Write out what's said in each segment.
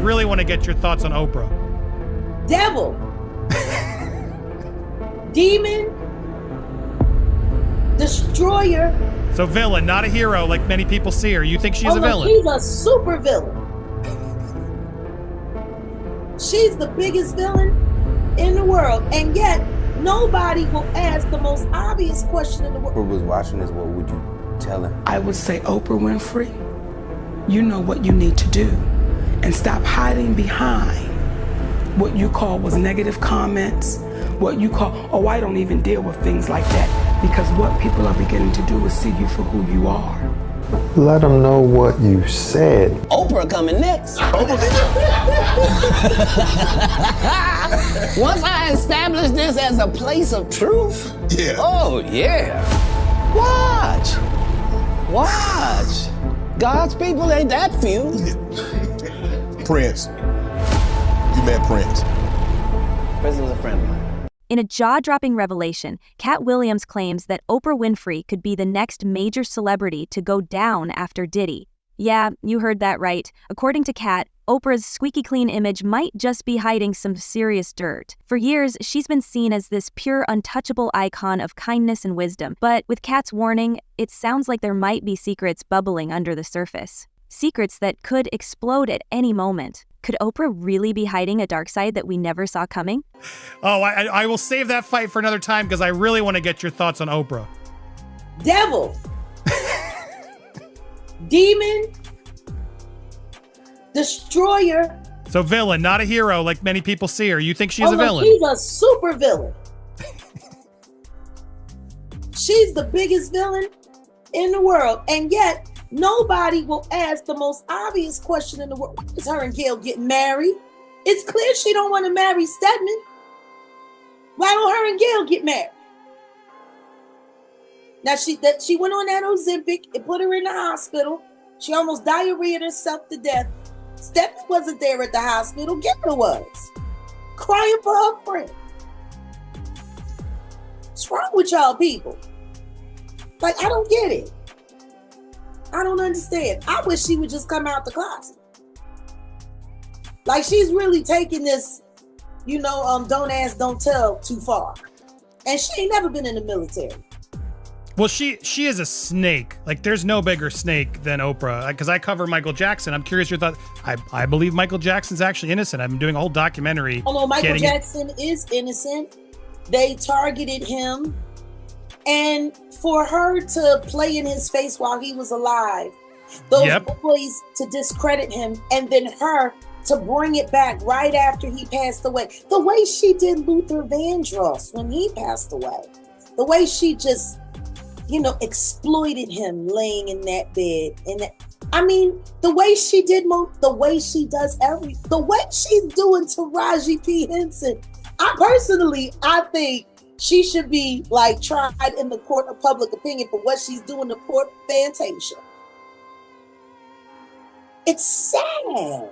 really want to get your thoughts on Oprah. Devil. Demon. Destroyer. So villain, not a hero like many people see her. You think she's a villain? She's a super villain. She's the biggest villain in the world, and yet nobody will ask the most obvious question in the world. If Oprah was watching this, what would you tell him? I would say, Oprah Winfrey, you know what you need to do, and stop hiding behind what you call was negative comments, what you call, oh, I don't even deal with things like that, because what people are beginning to do is see you for who you are. Let them know what you said. Oprah coming next. Once I establish this as a place of truth, oh yeah. Watch. God's people ain't that few. Prince. You met Prince. Prince is a friend of mine. In a jaw-dropping revelation, Katt Williams claims that Oprah Winfrey could be the next major celebrity to go down after Diddy. Yeah, you heard that right. According to Katt, Oprah's squeaky clean image might just be hiding some serious dirt. For years, she's been seen as this pure, untouchable icon of kindness and wisdom. But with Katt's warning, it sounds like there might be secrets bubbling under the surface. Secrets that could explode at any moment. Could Oprah really be hiding a dark side that we never saw coming? Oh, I will save that fight for another time because I really want to get your thoughts on Oprah. Devil. Demon. Destroyer. So villain, not a hero like many people see her. You think she's a villain? She's a super villain. She's the biggest villain in the world, and yet nobody will ask the most obvious question in the world. Why is her and Gayle getting married? It's clear she don't want to marry Stedman. Why don't her and Gayle get married? Now she went on that Ozempic. It put her in the hospital. She almost diarrheaed herself to death. Stedman wasn't there at the hospital. Gayle was. Crying for her friend. What's wrong with y'all people? Like, I don't get it. I don't understand. I wish she would just come out the closet. Like, she's really taking this, don't ask, don't tell too far. And she ain't never been in the military. Well, she is a snake. Like, there's no bigger snake than Oprah. Because I cover Michael Jackson. I'm curious your thoughts. I believe Michael Jackson's actually innocent. I'm doing a whole documentary. Although Michael Jackson is innocent, they targeted him. And for her to play in his face while he was alive, those boys to discredit him, and then her to bring it back right after he passed away. The way she did Luther Vandross when he passed away. The way she just, exploited him laying in that bed. The way she did, the way she does the way she's doing Taraji P. Henson. I think she should be tried in the court of public opinion for what she's doing to poor Fantasia. It's sad.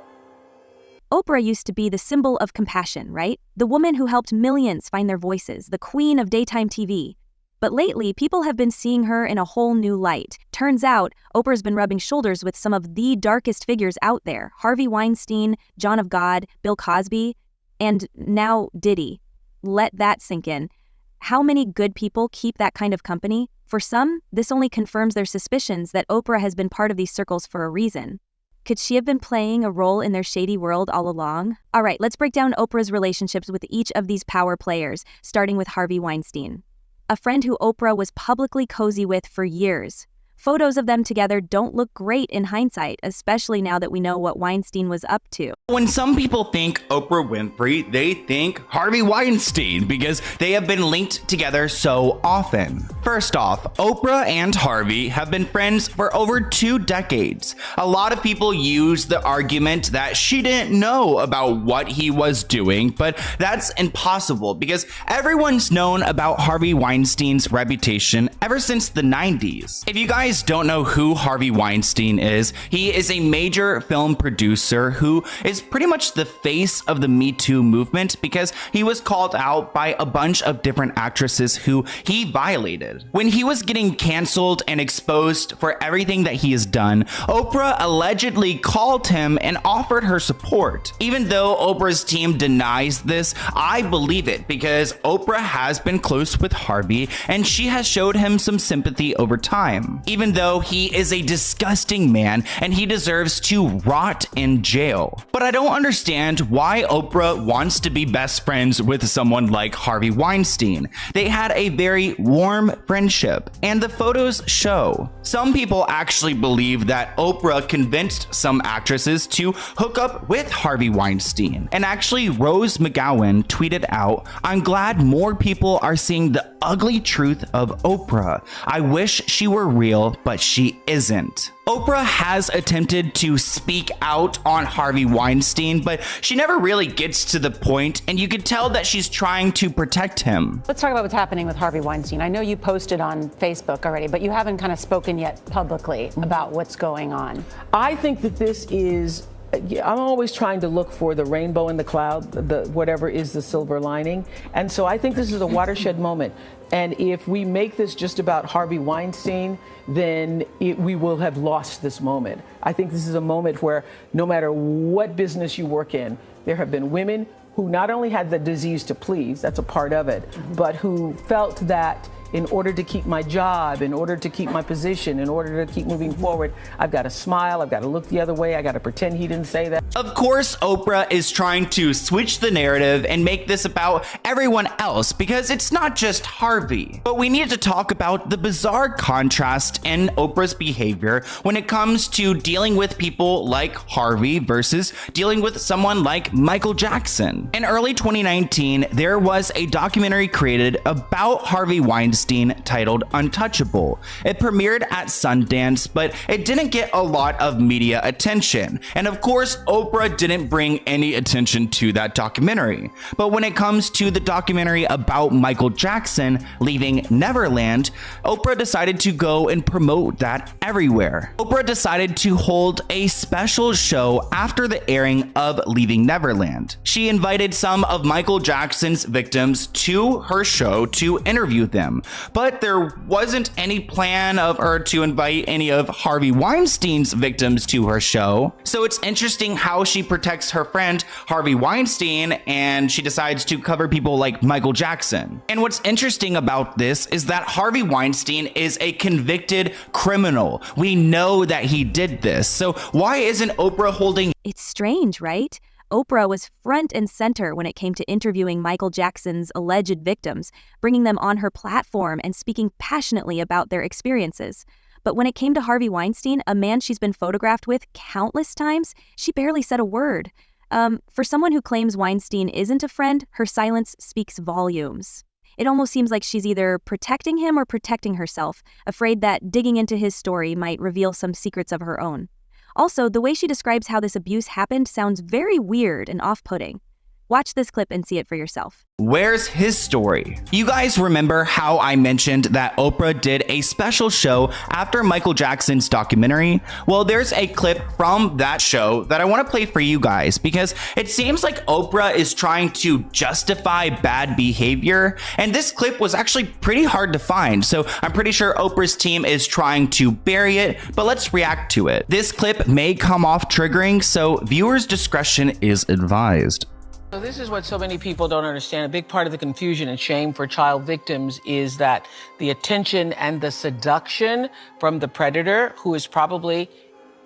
Oprah used to be the symbol of compassion, right? The woman who helped millions find their voices, the queen of daytime TV. But lately, people have been seeing her in a whole new light. Turns out, Oprah's been rubbing shoulders with some of the darkest figures out there. Harvey Weinstein, John of God, Bill Cosby, and now Diddy. Let that sink in. How many good people keep that kind of company? For some, this only confirms their suspicions that Oprah has been part of these circles for a reason. Could she have been playing a role in their shady world all along? All right, let's break down Oprah's relationships with each of these power players, starting with Harvey Weinstein. A friend who Oprah was publicly cozy with for years. Photos of them together don't look great in hindsight, especially now that we know what Weinstein was up to. When some people think Oprah Winfrey, they think Harvey Weinstein because they have been linked together so often. First off, Oprah and Harvey have been friends for over 2 decades. A lot of people use the argument that she didn't know about what he was doing, but that's impossible because everyone's known about Harvey Weinstein's reputation ever since the 90s. If you guys don't know who Harvey Weinstein is, he is a major film producer who is is pretty much the face of the Me Too movement because he was called out by a bunch of different actresses who he violated. When he was getting canceled and exposed for everything that he has done, Oprah allegedly called him and offered her support. Even though Oprah's team denies this, I believe it because Oprah has been close with Harvey and she has showed him some sympathy over time. Even though he is a disgusting man and he deserves to rot in jail. But I don't understand why Oprah wants to be best friends with someone like Harvey Weinstein. They had a very warm friendship, and the photos show. Some people actually believe that Oprah convinced some actresses to hook up with Harvey Weinstein. And actually, Rose McGowan tweeted out, "I'm glad more people are seeing the ugly truth of Oprah. I wish she were real, but she isn't." Oprah has attempted to speak out on Harvey Weinstein, but she never really gets to the point, and you can tell that she's trying to protect him. Let's talk about what's happening with Harvey Weinstein. I know you posted on Facebook already, but you haven't kind of spoken yet publicly about what's going on. I think that this is, I'm always trying to look for the rainbow in the cloud, whatever is the silver lining. And so I think this is a watershed moment. And if we make this just about Harvey Weinstein, then we will have lost this moment. I think this is a moment where no matter what business you work in, there have been women who not only had the disease to please, that's a part of it, but who felt that in order to keep my job, in order to keep my position, in order to keep moving forward, I've got to smile, I've got to look the other way, I got to pretend he didn't say that. Of course, Oprah is trying to switch the narrative and make this about everyone else because it's not just Harvey. But we need to talk about the bizarre contrast in Oprah's behavior when it comes to dealing with people like Harvey versus dealing with someone like Michael Jackson. In early 2019, there was a documentary created about Harvey Weinstein titled Untouchable. It premiered at Sundance, but it didn't get a lot of media attention. And of course, Oprah didn't bring any attention to that documentary. But when it comes to the documentary about Michael Jackson leaving Neverland, Oprah decided to go and promote that everywhere. Oprah decided to hold a special show after the airing of Leaving Neverland. She invited some of Michael Jackson's victims to her show to interview them. But there wasn't any plan of her to invite any of Harvey Weinstein's victims to her show. So it's interesting how she protects her friend Harvey Weinstein and she decides to cover people like Michael Jackson. And what's interesting about this is that Harvey Weinstein is a convicted criminal. We know that he did this. So why isn't Oprah holding? It's strange, right? Oprah was front and center when it came to interviewing Michael Jackson's alleged victims, bringing them on her platform and speaking passionately about their experiences. But when it came to Harvey Weinstein, a man she's been photographed with countless times, she barely said a word. For someone who claims Weinstein isn't a friend, her silence speaks volumes. It almost seems like she's either protecting him or protecting herself, afraid that digging into his story might reveal some secrets of her own. Also, the way she describes how this abuse happened sounds very weird and off-putting. Watch this clip and see it for yourself. Where's his story? You guys remember how I mentioned that Oprah did a special show after Michael Jackson's documentary? Well, there's a clip from that show that I want to play for you guys because it seems like Oprah is trying to justify bad behavior, and this clip was actually pretty hard to find, so I'm pretty sure Oprah's team is trying to bury it, but let's react to it. This clip may come off triggering, so viewers' discretion is advised. So this is what so many people don't understand. A big part of the confusion and shame for child victims is that the attention and the seduction from the predator, who is probably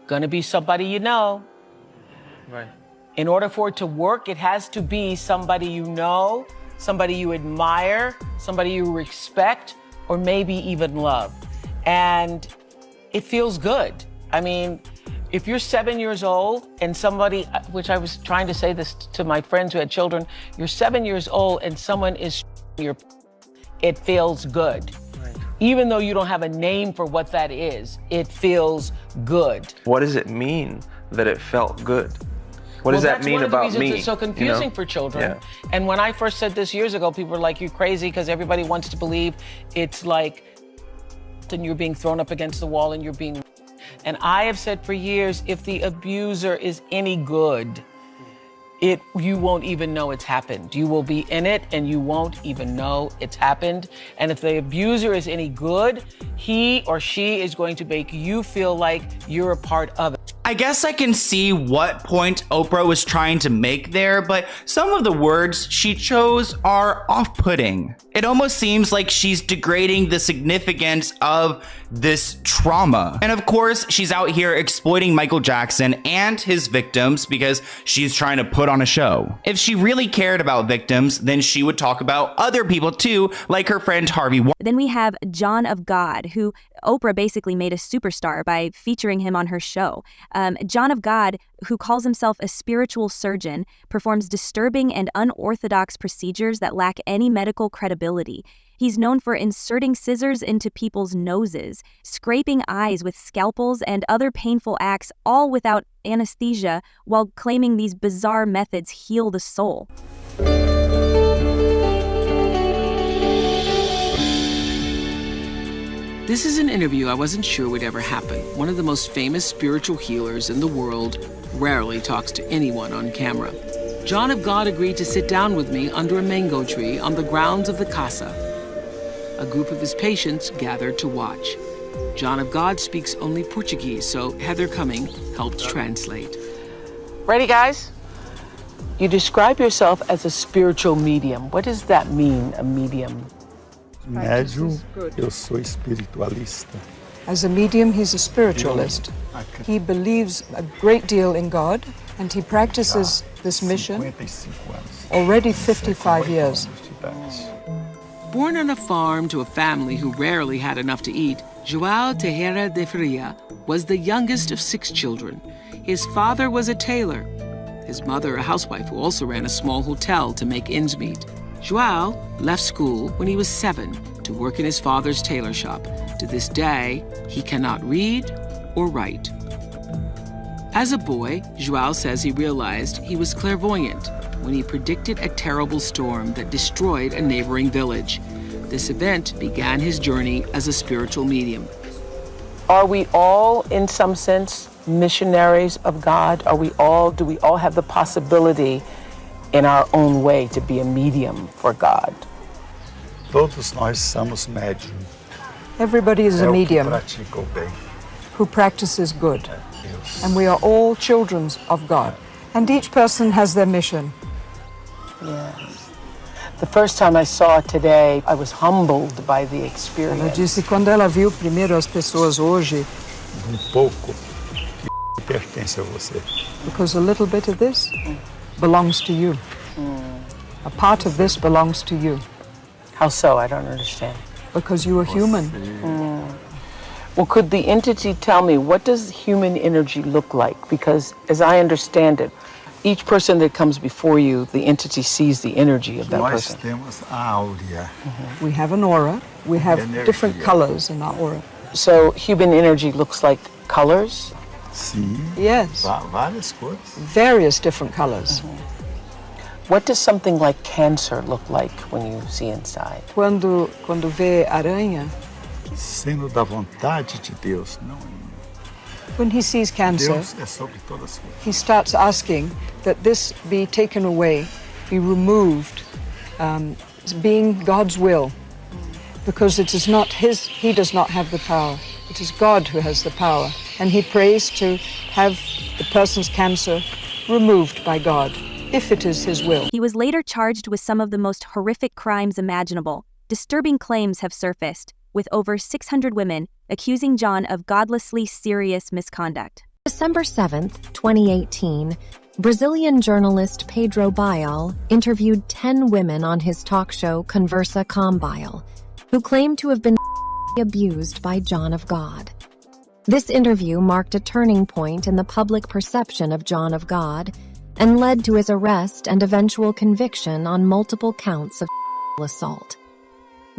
going to be somebody you know. Right. In order for it to work, it has to be somebody you know, somebody you admire, somebody you respect, or maybe even love. And it feels good. I mean, if you're 7 years old and somebody, which I was trying to say this to my friends who had children, you're 7 years old and someone is it feels good. Right. Even though you don't have a name for what that is, it feels good. What does it mean that it felt good? What does that mean about me? That's one of the reasons it's so confusing for children. Yeah. And when I first said this years ago, people were like, you're crazy, because everybody wants to believe it's like, and you're being thrown up against the wall and you're being. And I have said for years, if the abuser is any good, you won't even know it's happened. You will be in it and you won't even know it's happened. And if the abuser is any good, he or she is going to make you feel like you're a part of it. I guess I can see what point Oprah was trying to make there, but some of the words she chose are off-putting. It almost seems like she's degrading the significance of this trauma. And of course, she's out here exploiting Michael Jackson and his victims because she's trying to put on a show. If she really cared about victims, then she would talk about other people too, like her friend Harvey Weinstein. Then we have John of God, who Oprah basically made a superstar by featuring him on her show. John of God, who calls himself a spiritual surgeon, performs disturbing and unorthodox procedures that lack any medical credibility. He's known for inserting scissors into people's noses, scraping eyes with scalpels, and other painful acts, all without anesthesia, while claiming these bizarre methods heal the soul. This is an interview I wasn't sure would ever happen. One of the most famous spiritual healers in the world rarely talks to anyone on camera. John of God agreed to sit down with me under a mango tree on the grounds of the casa. A group of his patients gathered to watch. John of God speaks only Portuguese, so Heather Cumming helped translate. Ready, guys? You describe yourself as a spiritual medium. What does that mean, a medium? Médium, eu sou espiritualista. As a medium, he's a spiritualist. He believes a great deal in God, and he practices this mission already 55 years. Born on a farm to a family who rarely had enough to eat, João Teixeira de Faria was the youngest of 6 children. His father was a tailor, his mother a housewife who also ran a small hotel to make ends meet. João left school when he was 7 to work in his father's tailor shop. To this day, he cannot read or write. As a boy, João says he realized he was clairvoyant when he predicted a terrible storm that destroyed a neighboring village. This event began his journey as a spiritual medium. Are we all, in some sense, missionaries of God? Do we all have the possibility in our own way to be a medium for God? Todos nós somos médium. Everybody is a medium who practices good. And we are all children of God. And each person has their mission. Yes. The first time I saw it today, I was humbled by the experience. Ela disse quando ela viu primeiro as pessoas hoje, pouco que pertence a você. Because a little bit of this belongs to you. A part of this belongs to you. How so? I don't understand. Because you are human. Well, could the entity tell me, what does human energy look like? Because as I understand it, each person that comes before you, the entity sees the energy of that person. Temos a áurea. We have an aura. We have different colors in our aura. So human energy looks like colors? Sim. Yes. Várias cores. Various different colors. What does something like cancer look like when you see inside? Quando vê aranha, sendo da vontade de Deus, não. When he sees cancer, Deus é sobre todas as coisas. He starts asking that this be taken away, be removed, being God's will, because it is not he does not have the power. It is God who has the power, and he prays to have the person's cancer removed by God, if it is his will. He was later charged with some of the most horrific crimes imaginable. Disturbing claims have surfaced, with over 600 women accusing John of godlessly serious misconduct. December 7th, 2018, Brazilian journalist Pedro Bial interviewed 10 women on his talk show Conversa com Bial, who claimed to have been abused by John of God. This interview marked a turning point in the public perception of John of God and led to his arrest and eventual conviction on multiple counts of assault.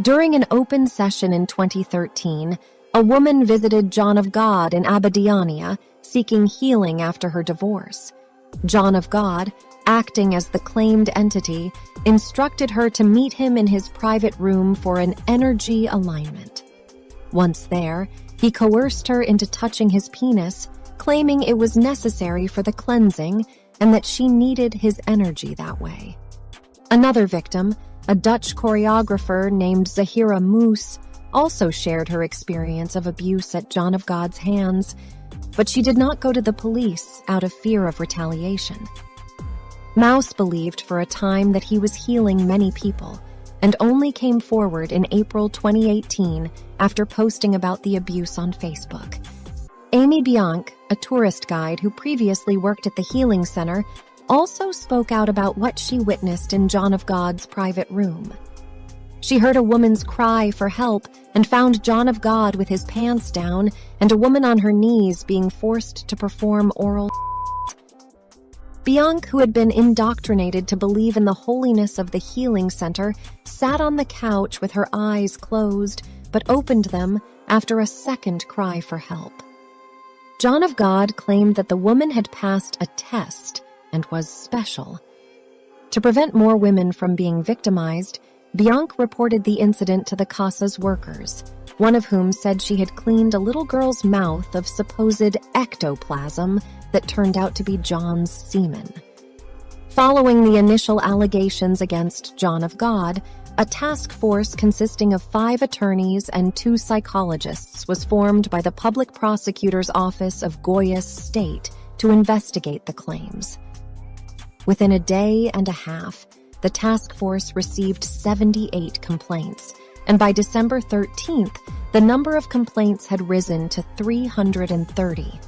During an open session in 2013, a woman visited John of God in Abadiânia seeking healing after her divorce. John of God, acting as the claimed entity, instructed her to meet him in his private room for an energy alignment. Once there, he coerced her into touching his penis, claiming it was necessary for the cleansing and that she needed his energy that way. Another victim, a Dutch choreographer named Zahira Moose, also shared her experience of abuse at John of God's hands, but she did not go to the police out of fear of retaliation. Mouse believed for a time that he was healing many people, and only came forward in April 2018 after posting about the abuse on Facebook. Amy Bianc, a tourist guide who previously worked at the Healing Center, also spoke out about what she witnessed in John of God's private room. She heard a woman's cry for help and found John of God with his pants down and a woman on her knees being forced to perform oral. Bianc, who had been indoctrinated to believe in the holiness of the Healing Center, sat on the couch with her eyes closed, but opened them after a second cry for help. John of God claimed that the woman had passed a test and was special. To prevent more women from being victimized, Bianc reported the incident to the Casa's workers, one of whom said she had cleaned a little girl's mouth of supposed ectoplasm that turned out to be John's semen. Following the initial allegations against John of God, a task force consisting of 5 attorneys and 2 psychologists was formed by the Public Prosecutor's Office of Goiás State to investigate the claims. Within a day and a half, the task force received 78 complaints, and by December 13th, the number of complaints had risen to 330.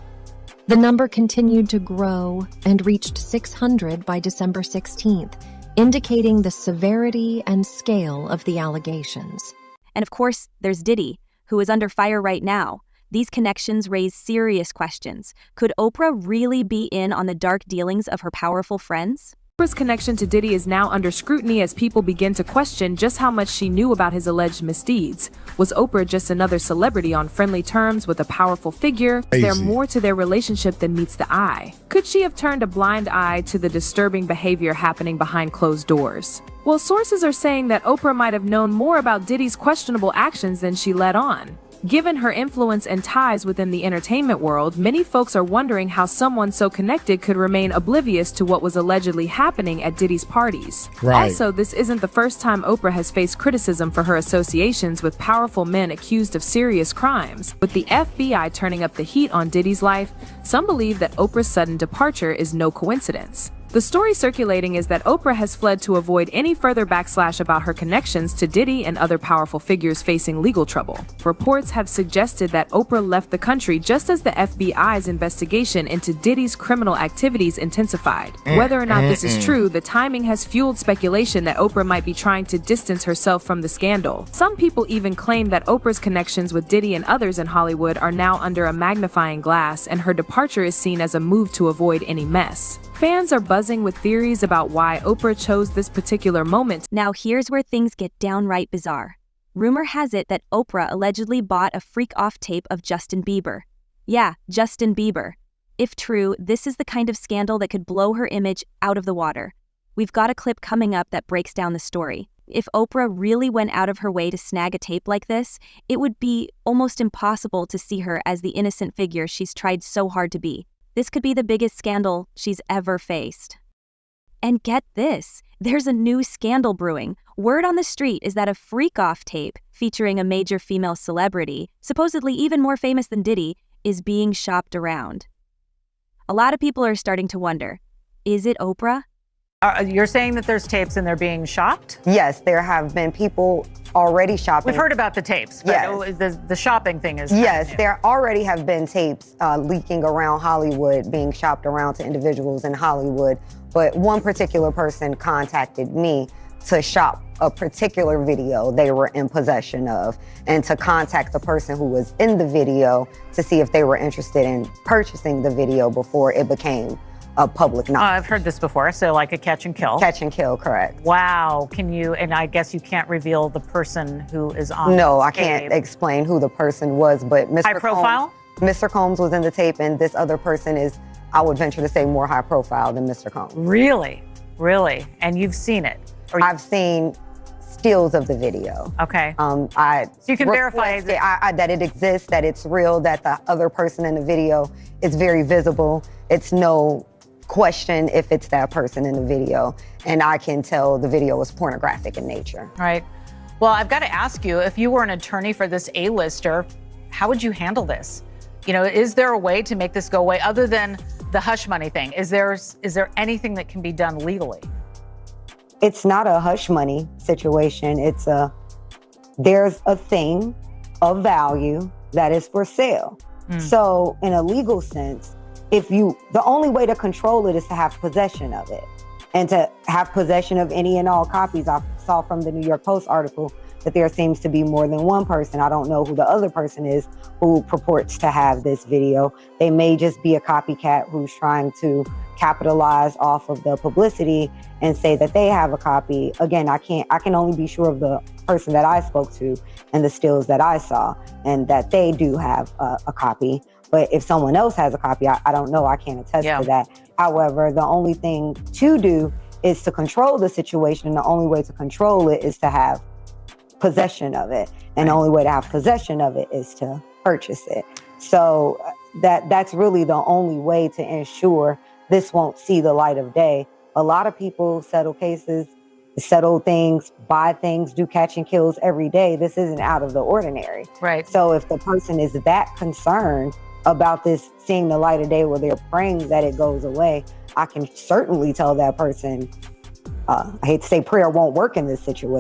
The number continued to grow and reached 600 by December 16th, indicating the severity and scale of the allegations. And of course, there's Diddy, who is under fire right now. These connections raise serious questions. Could Oprah really be in on the dark dealings of her powerful friends? Oprah's connection to Diddy is now under scrutiny as people begin to question just how much she knew about his alleged misdeeds. Was Oprah just another celebrity on friendly terms with a powerful figure? Is there more to their relationship than meets the eye? Could she have turned a blind eye to the disturbing behavior happening behind closed doors? Well, sources are saying that Oprah might have known more about Diddy's questionable actions than she let on. Given her influence and ties within the entertainment world, many folks are wondering how someone so connected could remain oblivious to what was allegedly happening at Diddy's parties. Right. Also, this isn't the first time Oprah has faced criticism for her associations with powerful men accused of serious crimes. With the FBI turning up the heat on Diddy's life, some believe that Oprah's sudden departure is no coincidence. The story circulating is that Oprah has fled to avoid any further backslash about her connections to Diddy and other powerful figures facing legal trouble. Reports have suggested that Oprah left the country just as the FBI's investigation into Diddy's criminal activities intensified. Whether or not this is true, the timing has fueled speculation that Oprah might be trying to distance herself from the scandal. Some people even claim that Oprah's connections with Diddy and others in Hollywood are now under a magnifying glass, and her departure is seen as a move to avoid any mess. Fans are buzzing with theories about why Oprah chose this particular moment. Now here's where things get downright bizarre. Rumor has it that Oprah allegedly bought a freak-off tape of Justin Bieber. Yeah, Justin Bieber. If true, this is the kind of scandal that could blow her image out of the water. We've got a clip coming up that breaks down the story. If Oprah really went out of her way to snag a tape like this, it would be almost impossible to see her as the innocent figure she's tried so hard to be. This could be the biggest scandal she's ever faced. And get this, there's a new scandal brewing. Word on the street is that a freak-off tape featuring a major female celebrity, supposedly even more famous than Diddy, is being shopped around. A lot of people are starting to wonder, is it Oprah? You're saying that there's tapes and they're being shopped? Yes, there have been people already shopping. We've heard about the tapes, but yes. The shopping thing is yes, there already have been tapes leaking around Hollywood, being shopped around to individuals in Hollywood. But one particular person contacted me to shop a particular video they were in possession of, and to contact the person who was in the video to see if they were interested in purchasing the video before it became a public knowledge. I've heard this before, so like a catch and kill. Catch and kill, correct. Wow, can you, and I guess you can't reveal the person who is on No, this I can't tape. Explain who the person was, but Mr. High profile? Mr. Combs was in the tape, and this other person is, I would venture to say, more high profile than Mr. Combs. Really? Really? And you've seen it? I've seen stills of the video. Okay. So you can verify that it exists, that it's real, that the other person in the video is very visible. It's no question if it's that person in the video, and I can tell the video is pornographic in nature. Right. Well, I've got to ask you, if you were an attorney for this A-lister, how would you handle this? You know, is there a way to make this go away other than the hush money thing? Is there anything that can be done legally? It's not a hush money situation. There's a thing of value that is for sale. So in a legal sense, the only way to control it is to have possession of it, and to have possession of any and all copies. I saw from the New York Post article that there seems to be more than one person. I don't know who the other person is who purports to have this video. They may just be a copycat who's trying to capitalize off of the publicity and say that they have a copy. Again, I can only be sure of the person that I spoke to and the stills that I saw, and that they do have a copy. But if someone else has a copy, I don't know. I can't attest to that. However, the only thing to do is to control the situation. And the only way to control it is to have possession of it. And the only way to have possession of it is to purchase it. So that's really the only way to ensure this won't see the light of day. A lot of people settle cases, settle things, buy things, do catch and kills every day. This isn't out of the ordinary. Right. So if the person is that concerned about this seeing the light of day, where they're praying that it goes away, I can certainly tell that person, I hate to say prayer won't work in this situation.